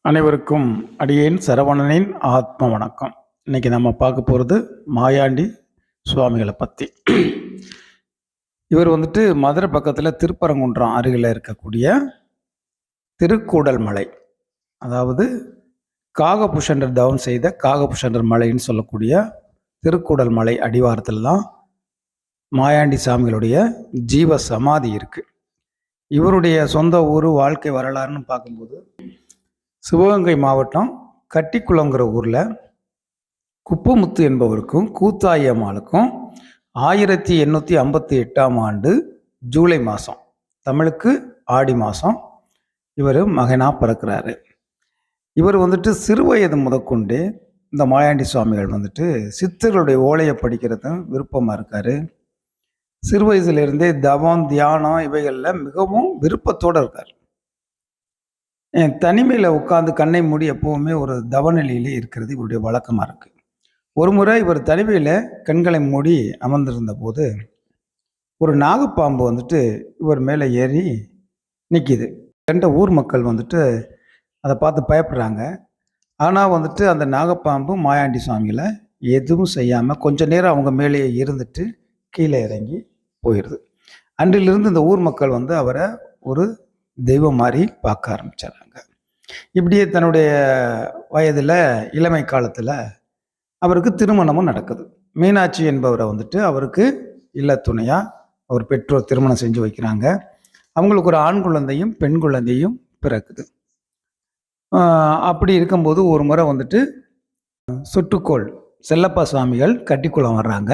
அனைவருக்கும் அடியேன் சரவணனின் ஆத்ம வணக்கம். இன்னைக்கு நம்ம பார்க்க போகிறது மாயாண்டி சுவாமிகளை பற்றி. இவர் மதுரை பக்கத்தில் திருப்பரங்குன்றம் அருகில் இருக்கக்கூடிய திருக்கூடல் மலை, அதாவது காகபுஷண்டர் தவம் செய்த காகபுஷண்டர் மலைன்னு சொல்லக்கூடிய திருக்கூடல் மலை அடிவாரத்தில் தான் மாயாண்டி சாமிகளுடைய ஜீவ சமாதி இருக்குது. இவருடைய சொந்த ஊர், வாழ்க்கை வரலாறுன்னு பார்க்கும்போது சிவகங்கை மாவட்டம் கட்டிக்குளங்கிற ஊரில் குப்பமுத்து என்பவருக்கும் கூத்தாயி அம்மாளுக்கும் 1858ஆம் ஆண்டு ஜூலை மாதம், தமிழுக்கு ஆடி மாதம், இவர் மகனாக பிறக்கிறாரு. இவர் சிறு வயது முதற்கொண்டு இந்த மாயாண்டி சுவாமிகள் சித்தர்களுடைய ஓலையை படிக்கிறதும் விருப்பமாக இருக்கார். சிறு வயசுலேருந்தே தவம், தியானம் இவைகளில் மிகவும் விருப்பத்தோடு இருக்கார். தனிமையில் உட்காந்து கண்ணை மூடி எப்போவுமே ஒரு தவநிலையிலே இருக்கிறது இவருடைய வழக்கமாக இருக்குது. ஒரு முறை இவர் தனிமையில் கண்களை மூடி அமர்ந்திருந்த போது ஒரு நாகப்பாம்பு இவர் மேலே ஏறி நிற்கிது. கண்ட ஊர் மக்கள் அதை பார்த்து பயப்படுறாங்க. ஆனால் அந்த நாகப்பாம்பு மாயாண்டி சுவாமிகளை எதுவும் செய்யாமல் கொஞ்ச நேரம் அவங்க மேலேயே இருந்துட்டு கீழே இறங்கி போயிடுது. அன்றிலிருந்து இந்த ஊர் மக்கள் அவரை ஒரு தெய்வம் மாதிரி பார்க்க ஆரம்பிச்சாங்க. இப்படியே தன்னுடைய வயதில், இளமை காலத்தில் அவருக்கு திருமணமும் நடக்குது. மீனாட்சி என்பவரை அவருக்கு இல்ல துணையாக அவர் பெற்றோர் திருமணம் செஞ்சு வைக்கிறாங்க. அவங்களுக்கு ஒரு ஆண் குழந்தையும் பெண் குழந்தையும் பிறக்குது. அப்படி இருக்கும்போது ஒரு முறை சுட்டுக்கோள் செல்லப்பா சுவாமிகள் கட்டிக்குளம் வர்றாங்க.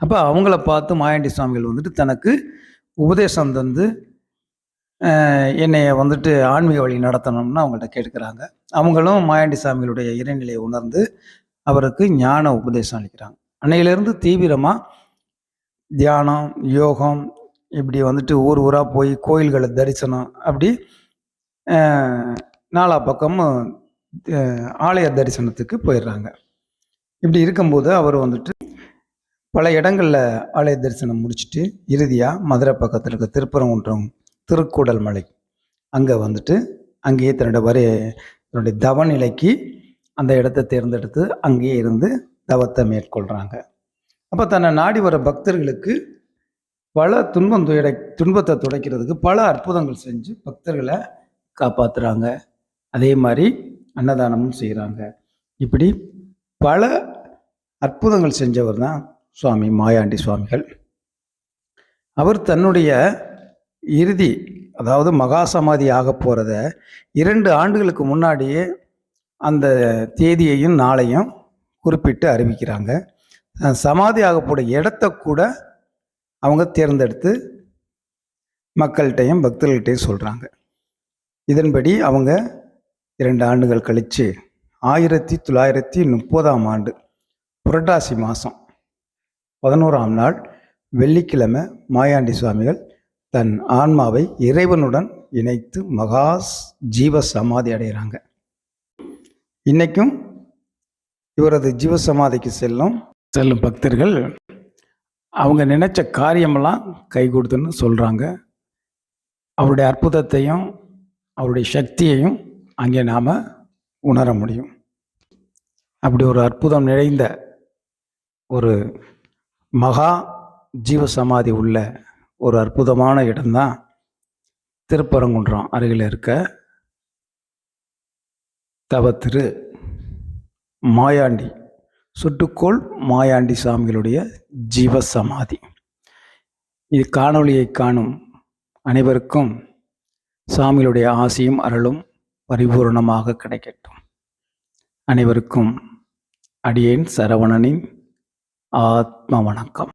அப்போ அவங்கள பார்த்து மாயாண்டி சுவாமிகள் தனக்கு உபதேசம் தந்து என்னைய ஆன்மீக வழி நடத்தணும்னு அவங்கள்ட்ட கேட்குறாங்க. அவங்களும் மாயாண்டி சாமிகளுடைய இறைநிலையை உணர்ந்து அவருக்கு ஞான உபதேசம் அளிக்கிறாங்க. அன்னையிலேருந்து தீவிரமாக தியானம், யோகம், இப்படி ஊர் ஊராக போய் கோயில்களை தரிசனம், அப்படி நாலா பக்கமும் ஆலய தரிசனத்துக்கு போயிடுறாங்க. இப்படி இருக்கும்போது அவர் பல இடங்களில் ஆலய தரிசனம் முடிச்சுட்டு இறுதியாக மதுரை பக்கத்தில் இருக்க திருப்பரங்குன்றம் திருக்கூடல் மலை அங்கே அங்கேயே தன்னுடைய தவநிலைக்கு அந்த இடத்தை தேர்ந்தெடுத்து அங்கேயே இருந்து தவத்தை மேற்கொள்கிறாங்க. அப்போ தன்னை நாடி வர பக்தர்களுக்கு பல துன்பத்தை துடைக்கிறதுக்கு பல அற்புதங்கள் செஞ்சு பக்தர்களை காப்பாற்றுறாங்க. அதே மாதிரி அன்னதானமும் செய்கிறாங்க. இப்படி பல அற்புதங்கள் செஞ்சவர் தான் சுவாமி மாயாண்டி சுவாமிகள். அவர் தன்னுடைய இறுதி, அதாவது மகா சமாதி ஆக போகிறத 2 ஆண்டுகளுக்கு முன்னாடியே அந்த தேதியையும் நாளையும் குறிப்பிட்டு அறிவிக்கிறாங்க. சமாதி ஆக போகிற இடத்த கூட அவங்க தேர்ந்தெடுத்து மக்கள்கிட்டையும் பக்தர்கள்ட்டையும் சொல்கிறாங்க. இதன்படி அவங்க 2 ஆண்டுகள் கழித்து 1930ஆம் ஆண்டு புரட்டாசி மாதம் 11ஆம் நாள் வெள்ளிக்கிழமை மாயாண்டி சுவாமிகள் தன் ஆன்மாவை இறைவனுடன் இணைத்து மகா ஜீவ சமாதி அடைகிறாங்க. இன்றைக்கும் இவரது ஜீவ சமாதிக்கு செல்லும் பக்தர்கள் அவங்க நினைச்ச காரியமெல்லாம் கை கொடுத்துன்னு சொல்கிறாங்க. அவருடைய அற்புதத்தையும் அவருடைய சக்தியையும் அங்கே நாம் உணர முடியும். அப்படி ஒரு அற்புதம் நிறைந்த ஒரு மகா ஜீவசமாதி உள்ள ஒரு அற்புதமான இடம்தான் திருப்பரங்குன்றம் அருகில் இருக்க தவத்திரு மாயாண்டி சுட்டுக்கோள் மாயாண்டி சாமிகளுடைய ஜீவசமாதி. இது காணொளியை காணும் அனைவருக்கும் சாமிகளுடைய ஆசியும் அருளும் பரிபூர்ணமாக கிடைக்கட்டும். அனைவருக்கும் அடியேன் சரவணனின் ஆத்ம வணக்கம்.